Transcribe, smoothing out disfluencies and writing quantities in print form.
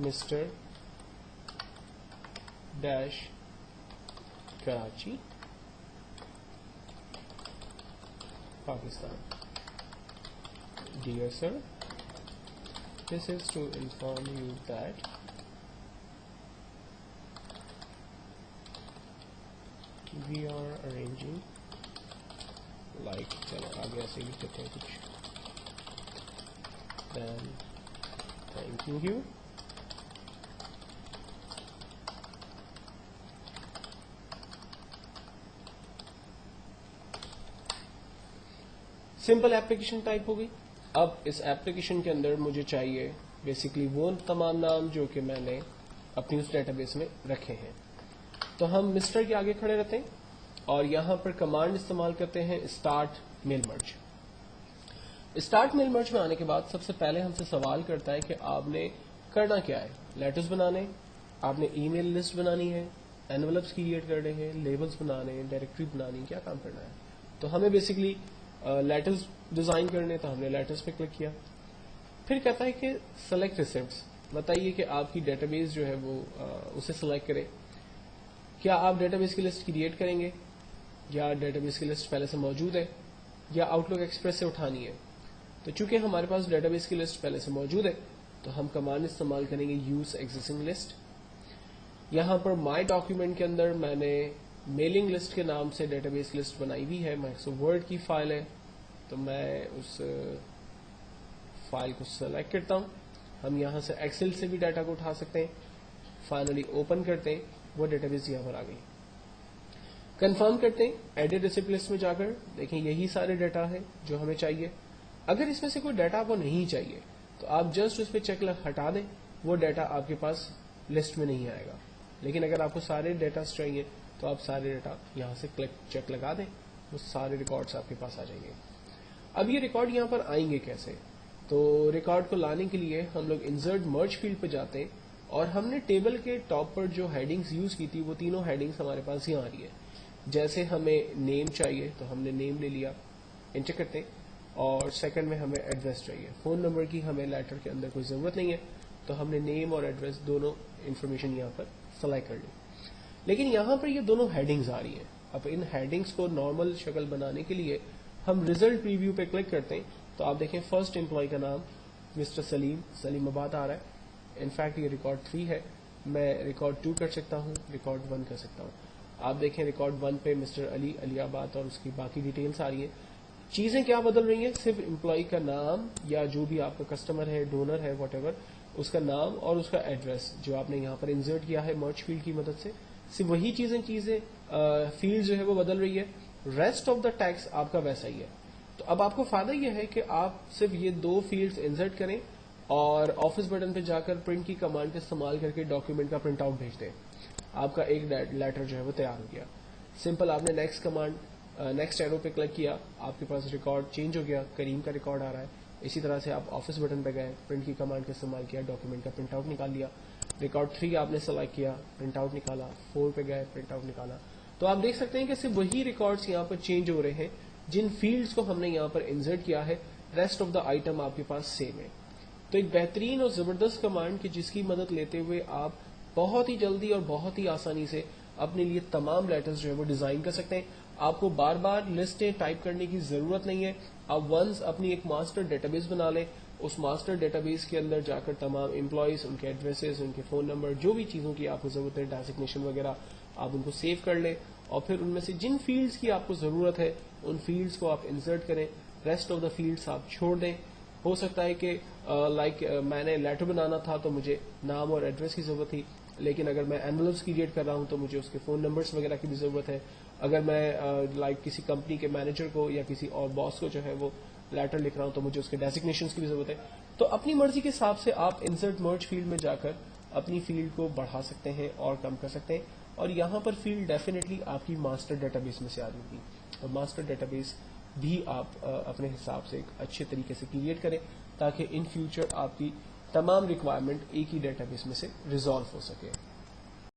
Mr. Dash Karachi, Pakistan. Dear sir, this is to inform you that we are arranging, like चलो आगे ऐसे लिख देते हैं कुछ, then thanking you simple application type हो गई। अब इस एप्लीकेशन के अंदर मुझे चाहिए बेसिकली वो तमाम नाम जो कि मैंने अपनी उस डेटाबेस में रखे हैं। तो हम मिस्टर के आगे खड़े रहते हैं और यहां पर कमांड इस्तेमाल करते हैं start mail merge. Start mail merge में आने के बाद सबसे पहले हमसे सवाल करता है कि आपने करना क्या है। लेटर्स बनाने, आपने ईमेल लिस्ट बनानी है, एनवलप्स क्रिएट करने हैं, लेबल्स बनाने, डायरेक्टरी बनानी, क्या काम करना है। तो हमें बेसिकली लेटर्स डिजाइन करने, तो हमने लेटर्स पे क्लिक किया। फिर कहता है कि सेलेक्ट रिसिप्ट्स, बताइए कि आपकी डेटाबेस जो है वो उसे सेलेक्ट करे। क्या आप डेटाबेस की लिस्ट क्रिएट करेंगे या डेटाबेस की लिस्ट पहले से मौजूद है या आउटलुक एक्सप्रेस से उठानी है। तो चूंकि हमारे पास डेटाबेस की लिस्ट पहले से मौजूद है तो हम कमांड इस्तेमाल करेंगे यूज एग्जिस्टिंग लिस्ट। यहां पर माई डॉक्यूमेंट के अंदर मैंने मेलिंग लिस्ट के नाम से डेटाबेस लिस्ट बनाई हुई है, माइक्रोसॉफ्ट वर्ड की फाइल है, तो मैं उस फाइल को सेलेक्ट करता हूं। हम यहां से एक्सेल से भी डाटा को उठा सकते हैं। फाइनली ओपन करते हैं, वो डेटाबेस यहां पर आ गई। कंफर्म करते हैं, एडिट रिसिप्ट लिस्ट में जाकर देखें यही सारे डाटा है जो हमें चाहिए। अगर इसमें से कोई डाटा आपको नहीं चाहिए तो आप जस्ट उस पर चेक हटा दें, वो डाटा आपके पास लिस्ट में नहीं आएगा। लेकिन अगर आपको सारे डाटा चाहिए तो आप सारे डाटा यहां से क्लिक चेक लगा दें, वो सारे रिकॉर्ड्स आपके पास आ जाएंगे। अब ये रिकॉर्ड यहां पर आएंगे कैसे? तो रिकॉर्ड को लाने के लिए हम लोग इंसर्ट मर्ज फील्ड पे जाते हैं और हमने टेबल के टॉप पर जो हेडिंग्स यूज की थी वो तीनों हेडिंग्स हमारे पास यहाँ आ रही है। जैसे हमें नेम चाहिए तो हमने नेम ले लिया, एंटर करते हैं, और सेकंड में हमें एड्रेस चाहिए। फोन नंबर की हमें लेटर के अंदर कोई जरूरत नहीं है तो हमने नेम और एड्रेस दोनों इन्फॉर्मेशन यहाँ पर सेलेक्ट कर ली। लेकिन यहाँ पर ये दोनों हेडिंग्स आ रही हैं। अब इन हेडिंग्स को नॉर्मल शक्ल बनाने के लिए हम रिजल्ट प्रीव्यू पे क्लिक करते हैं तो आप देखें फर्स्ट एम्प्लॉय का नाम मिस्टर सलीमाबाद आ रहा है। इनफैक्ट ये रिकॉर्ड 3 है, मैं रिकॉर्ड 2 कर सकता हूँ, रिकॉर्ड 1 कर सकता हूँ। आप देखें रिकॉर्ड 1 पे मिस्टर अलियाबाद और उसकी बाकी डिटेल्स आ रही है। चीजें क्या बदल रही हैं, सिर्फ एम्प्लॉय का नाम या जो भी आपका कस्टमर है, डोनर है, वॉटेवर, उसका नाम और उसका एड्रेस जो आपने यहाँ पर इंसर्ट किया है मर्ज फील्ड की मदद से, सिर्फ वही चीजें फील्ड जो है वो बदल रही है। रेस्ट ऑफ द टेक्स्ट आपका वैसा ही है। तो अब आपको फायदा यह है कि आप सिर्फ ये 2 फील्ड्स इंसर्ट करें और ऑफिस बटन पे जाकर प्रिंट की कमांड का इस्तेमाल करके डॉक्यूमेंट का प्रिंट आउट भेज दें। आपका एक लेटर जो है वो तैयार हो गया। सिंपल आपने नेक्स्ट एरो पे क्लिक किया, आपके पास रिकॉर्ड चेंज हो गया, करीम का रिकॉर्ड आ रहा है। इसी तरह से आप ऑफिस बटन पे गए, प्रिंट की कमांड का इस्तेमाल किया, डॉक्यूमेंट का प्रिंट आउट निकाल लिया। रिकॉर्ड 3 आपने सेलेक्ट किया, प्रिंट आउट निकाला, 4 पे गए, प्रिंट आउट निकाला। तो आप देख सकते हैं कि सिर्फ वही रिकॉर्ड्स यहाँ पर चेंज हो रहे हैं जिन फील्ड्स को हमने यहाँ पर इंसर्ट किया है। रेस्ट ऑफ द आइटम आपके पास सेम है। तो एक बेहतरीन और जबरदस्त कमांड की जिसकी मदद लेते हुए आप बहुत ही जल्दी और बहुत ही आसानी से अपने लिए तमाम लेटर्स जो है वो डिजाइन कर सकते हैं। आपको बार बार लिस्टें टाइप करने की जरूरत नहीं है। आप वंस अपनी एक मास्टर डेटाबेस बना लें, उस मास्टर डेटाबेस के अंदर जाकर तमाम एम्प्लॉयज, उनके एड्रेसेस, उनके फोन नंबर, जो भी चीजों की आपको जरूरत है, डेजिग्नेशन वगैरह, आप उनको सेव कर लें और फिर उनमें से जिन फील्ड्स की आपको जरूरत है उन फील्ड्स को आप इंसर्ट करें। रेस्ट ऑफ द फील्ड्स आप छोड़ दें। हो सकता है कि मैंने लेटर बनाना था तो मुझे नाम और एड्रेस की जरूरत थी, लेकिन अगर मैं एनवलप्स क्रिएट कर रहा हूं तो मुझे उसके फोन नंबर्स वगैरह की भी जरूरत है। अगर मैं किसी कंपनी के मैनेजर को या किसी और बॉस को जो है वो लेटर लिख रहा हूं तो मुझे उसके डेजिग्नेशंस की भी जरूरत है। तो अपनी मर्जी के हिसाब से आप इंसर्ट मर्ज फील्ड में जाकर अपनी फील्ड को बढ़ा सकते हैं और कम कर सकते हैं। और यहाँ पर फील्ड डेफिनेटली आपकी मास्टर डेटाबेस में से आ जाएगी और मास्टर डेटाबेस भी आप अपने हिसाब से एक अच्छे तरीके से क्रिएट करें ताकि इन फ्यूचर आपकी तमाम रिक्वायरमेंट एक ही डेटाबेस में से रिजॉल्व हो सके।